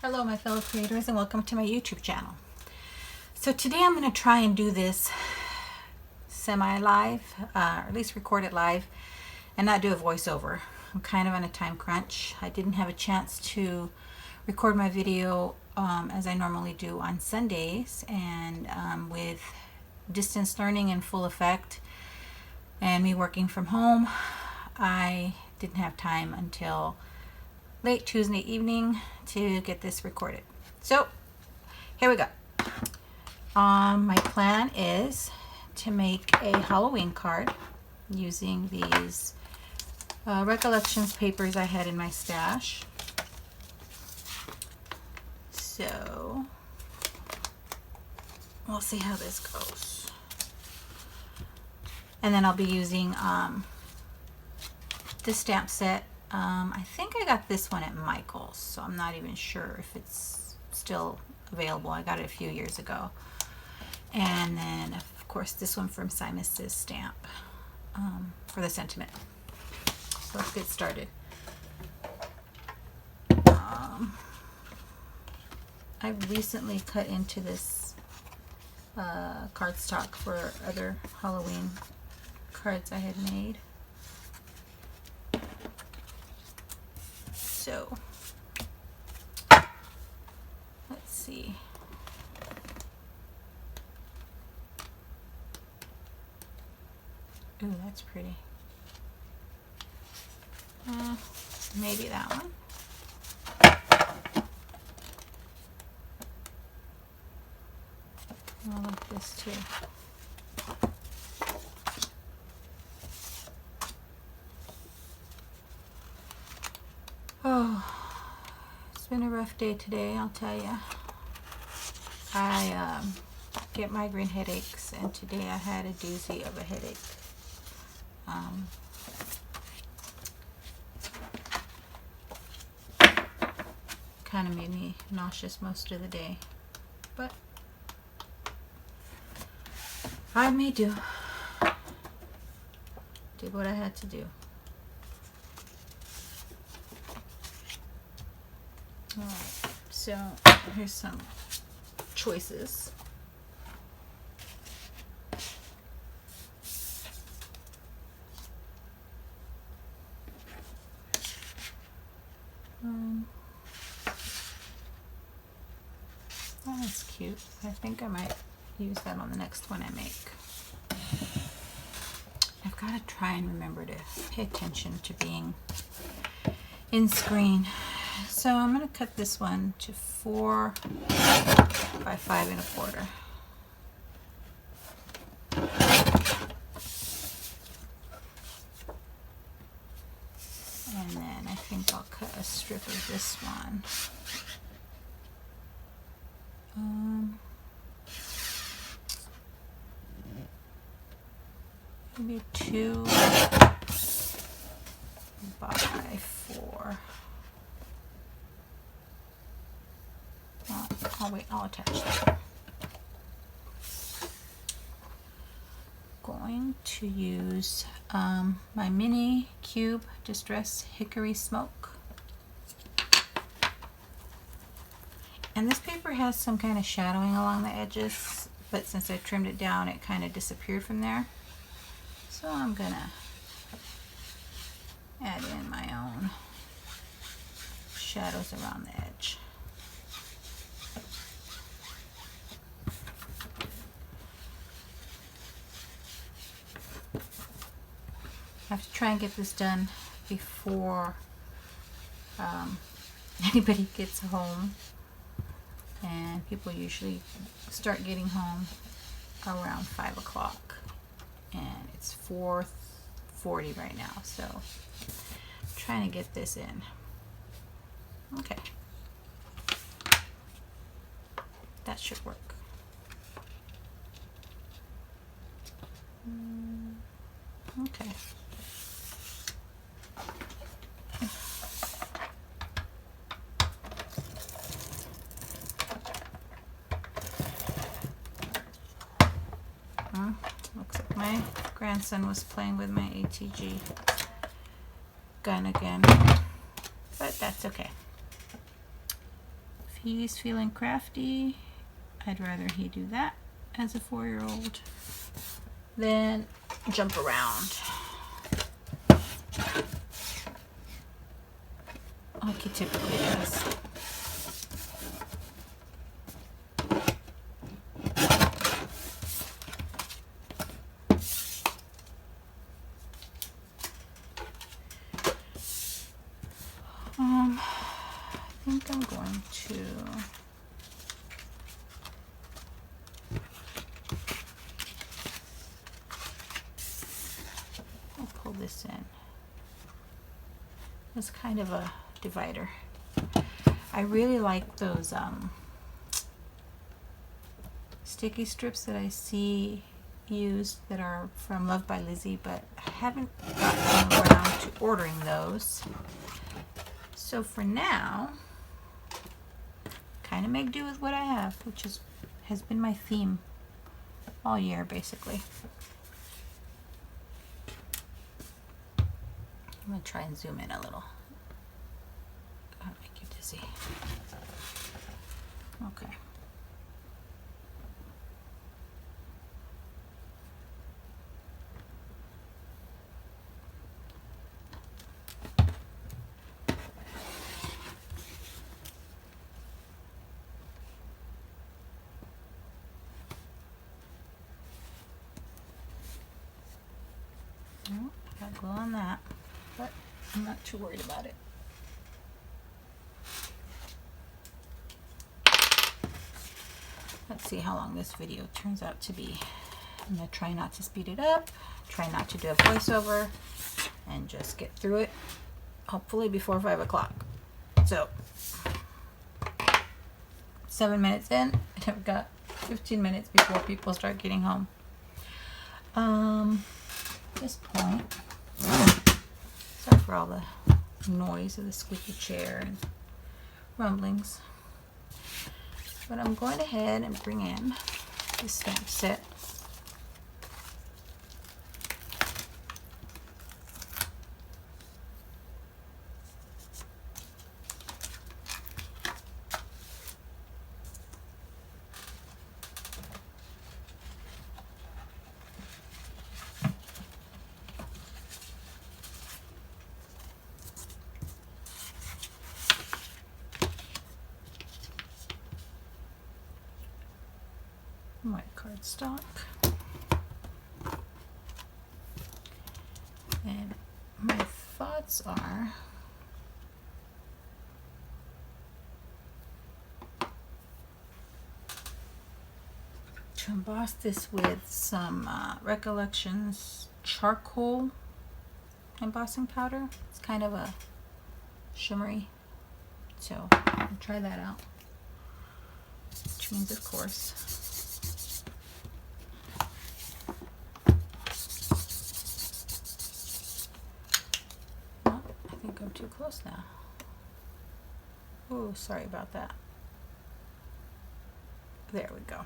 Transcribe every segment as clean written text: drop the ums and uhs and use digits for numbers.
Hello my fellow creators and welcome to my YouTube channel. So today I'm going to try and do this semi-live, or at least record it live and not do a voiceover. I'm kind of on a time crunch. I didn't have a chance to record my video as I normally do on Sundays, and with distance learning in full effect and me working from home, I didn't have time until late Tuesday evening to get this recorded. So here we go. My plan is to make a Halloween card using these recollections papers I had in my stash. So we'll see how this goes. And then I'll be using this stamp set. I think I got this one at Michael's, so I'm not even sure if it's still available. I got it a few years ago. And then, of course, this one from Simus's Stamp for the sentiment. So let's get started. I recently cut into this cardstock for other Halloween cards I had made. So let's see. Ooh, that's pretty. Maybe that one. I like this too. Oh, it's been a rough day today, I'll tell you. I get migraine headaches, and today I had a doozy of a headache. Kind of made me nauseous most of the day, but I may do. Did what I had to do. Alright, so here's some choices. Oh, that's cute. I think I might use that on the next one I make. I've got to try and remember to pay attention to being in screen. So I'm going to cut this one to 4 by 5 1/4. And then I think I'll cut a strip of this one. Maybe 2 by 4. I'll wait, I'll attach that. Going to use my mini cube Distress Hickory Smoke. And this paper has some kind of shadowing along the edges, but since I trimmed it down, it kind of disappeared from there. So I'm gonna add in my own shadows around the edge. I have to try and get this done before anybody gets home, and people usually start getting home around 5 o'clock, and it's 4:40 right now, so I'm trying to get this in. Okay, that should work. Okay. Looks like my grandson was playing with my ATG gun again, but that's okay. he's feeling crafty, I'd rather he do that as a 4-year-old than jump around like he typically does. I think I'm going to pull this in. It's kind of a divider. I really like those sticky strips that I see used that are from Love by Lizzie, but I haven't gotten around to ordering those. So for now, kind of make do with what I have, which has been my theme all year, basically. I'm going to try and zoom in a little. That'll make you dizzy. Okay. I got glue on that, but I'm not too worried about it. Let's see how long this video turns out to be. I'm going to try not to speed it up, try not to do a voiceover, and just get through it, hopefully before 5 o'clock. So, 7 minutes in, and I've got 15 minutes before people start getting home. At this point, sorry for all the noise of the squeaky chair and rumblings, but I'm going ahead and bring in the stamp set. White cardstock, and my thoughts are to emboss this with some Recollections charcoal embossing powder. It's kind of a shimmery, so I'll try that out, which means of course I'm too close now. Oh, sorry about that. There we go.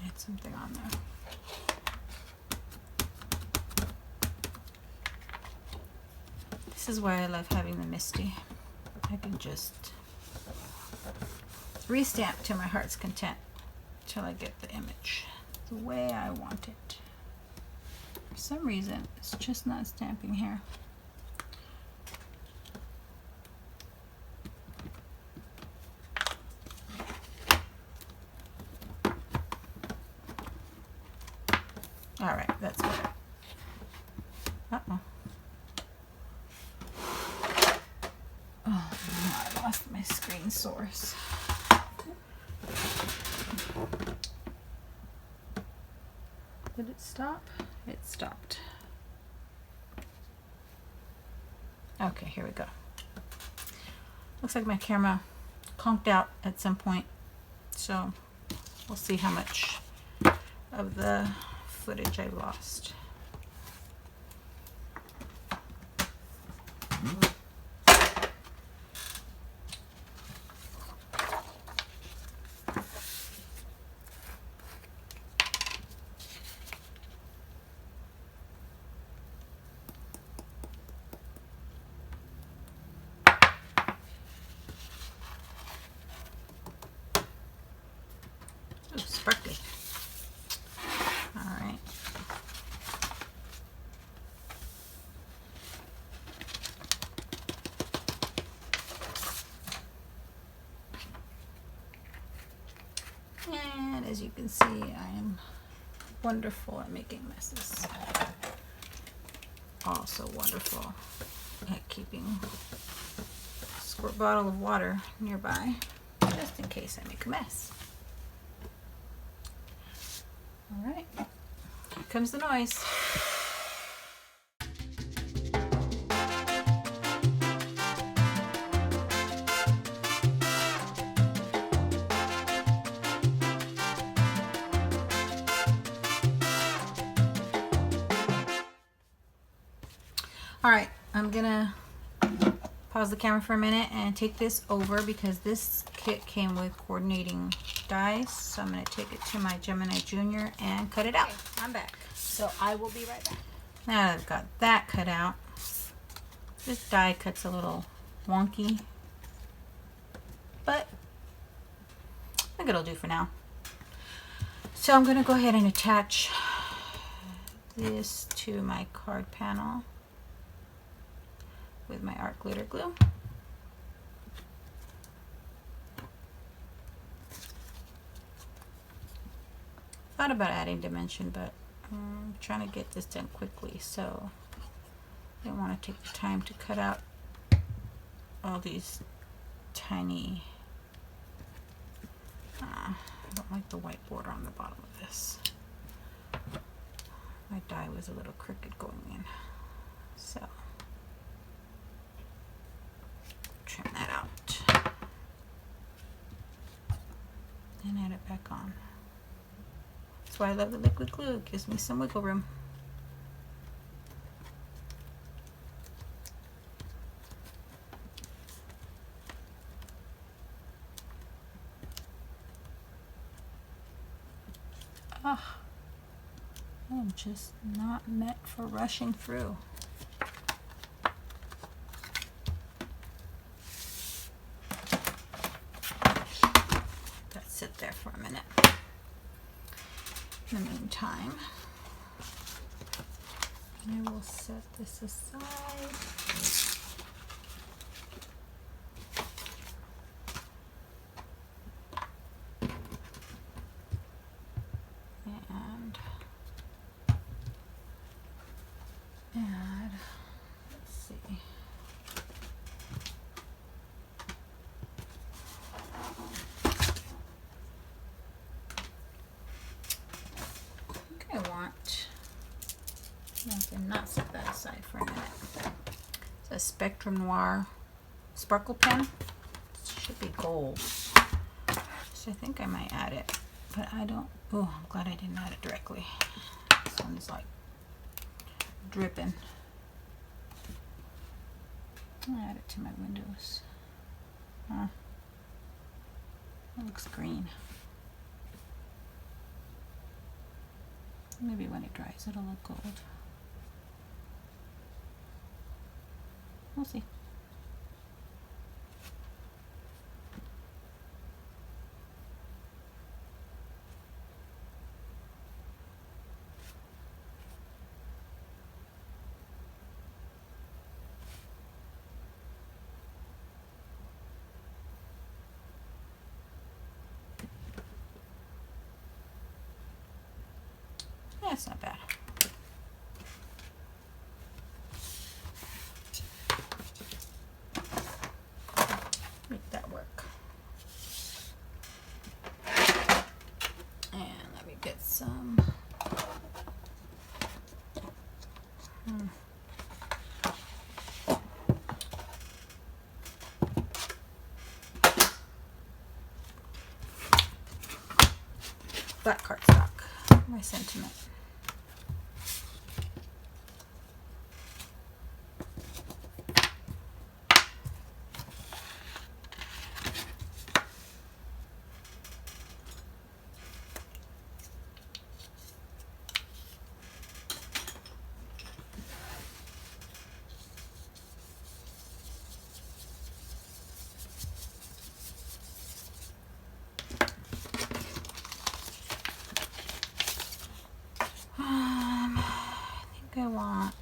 Add something on there. This is why I love having the Misty. I can just restamp to my heart's content till I get the image the way I want it. For some reason, it's just not stamping here. All right, that's better. Uh-oh. Oh, no, I lost my screen source. Did it stop? It stopped. Okay, here we go. Looks like my camera conked out at some point, so we'll see how much of the footage I lost. Ooh, sparkly. All right. And as you can see, I am wonderful at making messes. Also wonderful at keeping a squirt bottle of water nearby, just in case I make a mess. All right, here comes the noise. All right, I'm gonna pause the camera for a minute and take this over because this kit came with coordinating dies. So I'm gonna take it to my Gemini Junior and cut it out. Okay, I'm back. So I will be right back. Now that I've got that cut out, this die cut's a little wonky, but I think it'll do for now. So I'm gonna go ahead and attach this to my card panel with my art glitter glue. Thought about adding dimension, but I'm trying to get this done quickly, so I don't want to take the time to cut out all these tiny, I don't like the white border on the bottom of this. My die was a little crooked going in, so trim that out and add it back on. That's why I love the liquid glue. It gives me some wiggle room. Ah, I am just not meant for rushing through. Sit there for a minute. In the meantime, I will set this aside. And add, let's see. I can not set that aside for a minute. It's a Spectrum Noir sparkle pen. It should be gold. So I think I might add it, but I don't. Oh, I'm glad I didn't add it directly. This one's like dripping. I'll add it to my windows. Huh. It looks green. Maybe when it dries, it'll look gold. We'll see. That's not bad. Make that work. And let me get some. Black cardstock, my sentiment. I want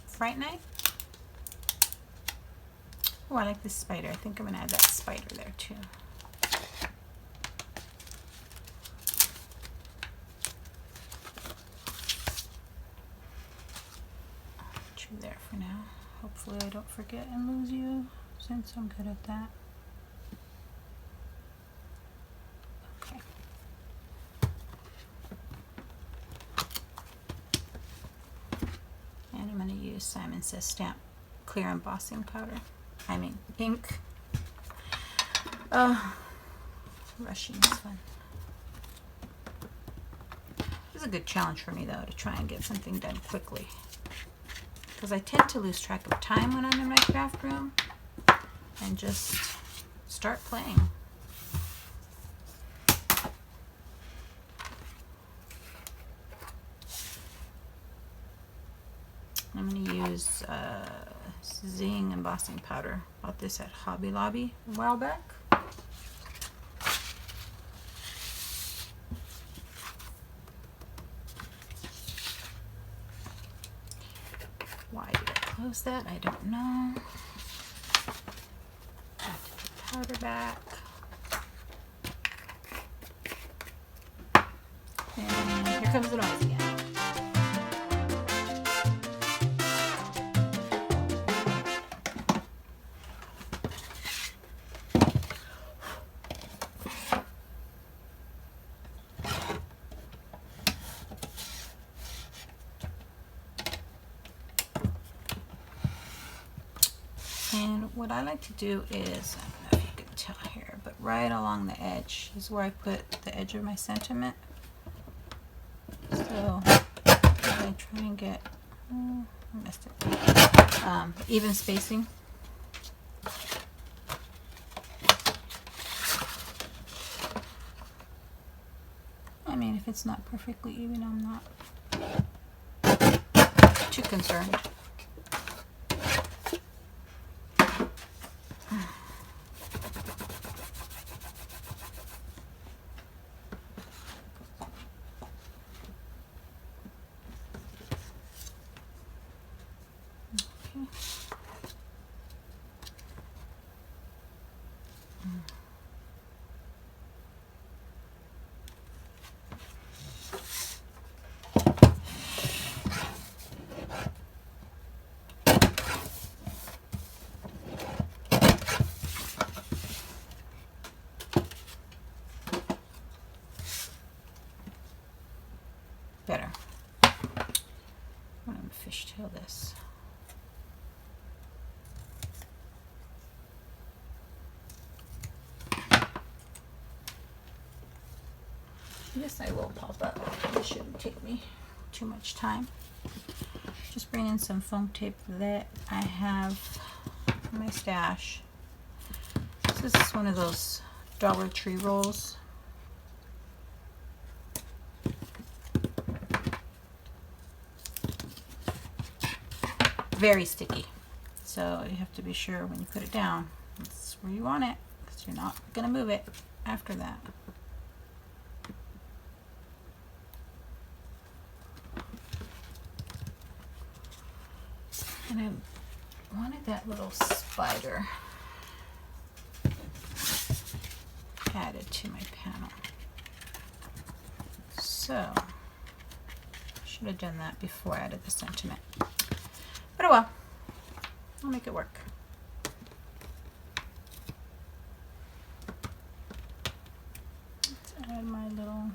Fright Night. Oh, I like this spider. I think I'm gonna add that spider there too. Put you there for now. Hopefully I don't forget and lose you, since I'm good at that. Simon Says Stamp clear embossing powder. I mean ink. Rushing is fun. This is a good challenge for me though, to try and get something done quickly, because I tend to lose track of time when I'm in my craft room and just start playing. I'm going to use Zing embossing powder. Bought this at Hobby Lobby a while back. Why did I close that? I don't know. Have to put powder back. And here comes the noise again. And what I like to do is, I don't know if you can tell here, but right along the edge is where I put the edge of my sentiment. So I try and get I messed it up. Even spacing. I mean, if it's not perfectly even, I'm not too concerned. Better. I'm going to fishtail this. Yes, I will pop up. This shouldn't take me too much time. Just bring in some foam tape that I have in my stash. This is one of those Dollar Tree rolls. Very sticky, so you have to be sure when you put it down, that's where you want it, because you're not going to move it after that. And I wanted that little spider added to my panel. So, should have done that before I added the sentiment. But oh well, I'll make it work. Let's add my little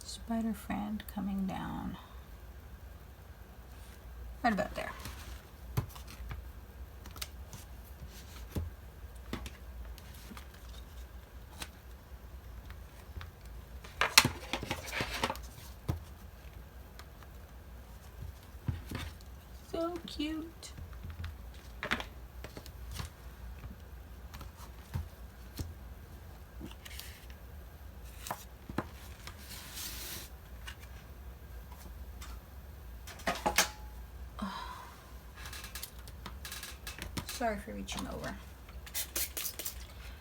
spider friend coming down right about there. So cute. Sorry for reaching over. I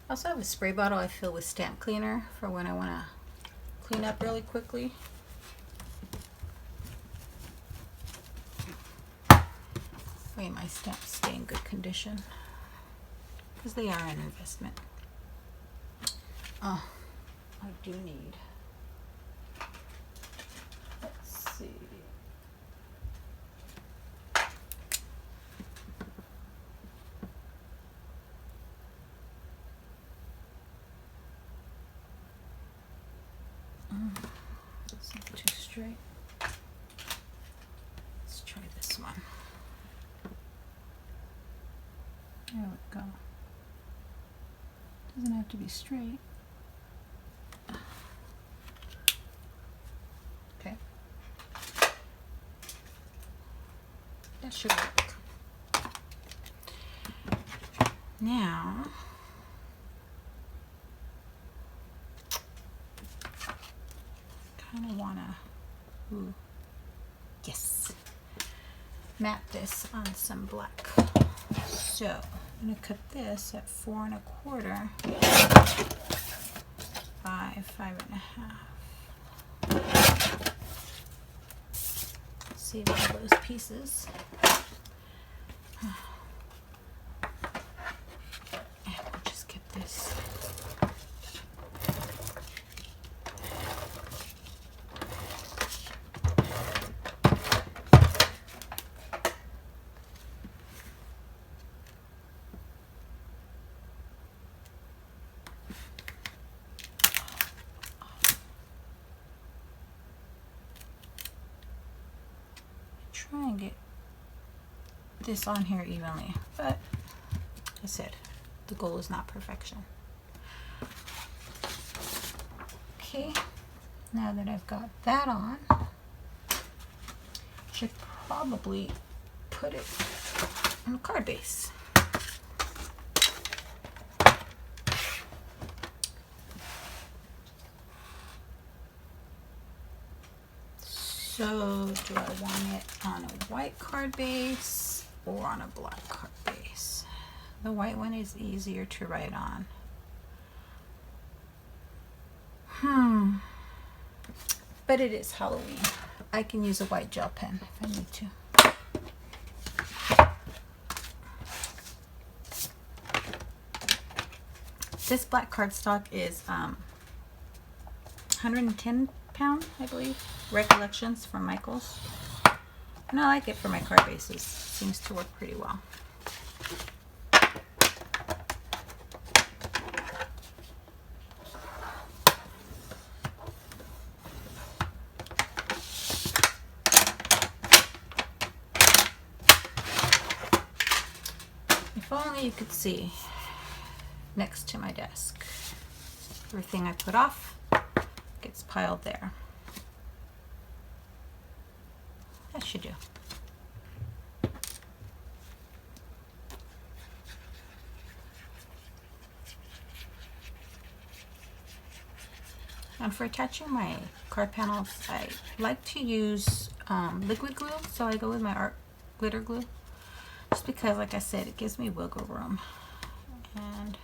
also have a spray bottle I fill with stamp cleaner for when I want to clean up really quickly. Way my stamps stay in good condition because they are an investment. Oh, I do need. Let's see. It's not too straight. Let's try this one. There we go. Doesn't have to be straight. Okay. That should work. Now, kind of wanna, yes, map this on some black. So I'm gonna cut this at 4 1/4 by 5 1/2. Save all those pieces. And we'll just get this. Try and get this on here evenly, but like I said, the goal is not perfection. Okay, now that I've got that on, should probably put it on the card base. So, do I want it on a white card base or on a black card base? The white one is easier to write on. But it is Halloween. I can use a white gel pen if I need to. This black cardstock is 110 pound, I believe. Recollections from Michaels. And I like it for my card bases. Seems to work pretty well. If only you could see next to my desk. Everything I put off gets piled there. That should do. And for attaching my card panels, I like to use liquid glue, so I go with my art glitter glue, just because, like I said, it gives me wiggle room. And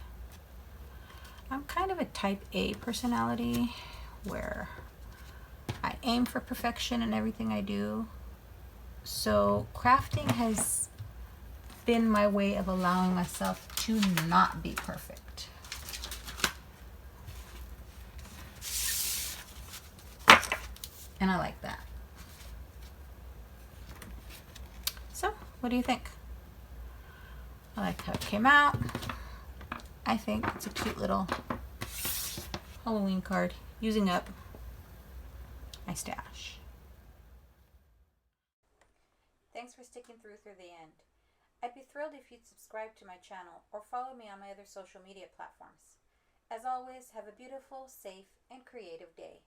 I'm kind of a type A personality where I aim for perfection in everything I do. So crafting has been my way of allowing myself to not be perfect. And I like that. So, what do you think? I like how it came out. I think it's a cute little Halloween card, using up my stash. Thanks for sticking through the end. I'd be thrilled if you'd subscribe to my channel or follow me on my other social media platforms. As always, have a beautiful, safe, and creative day.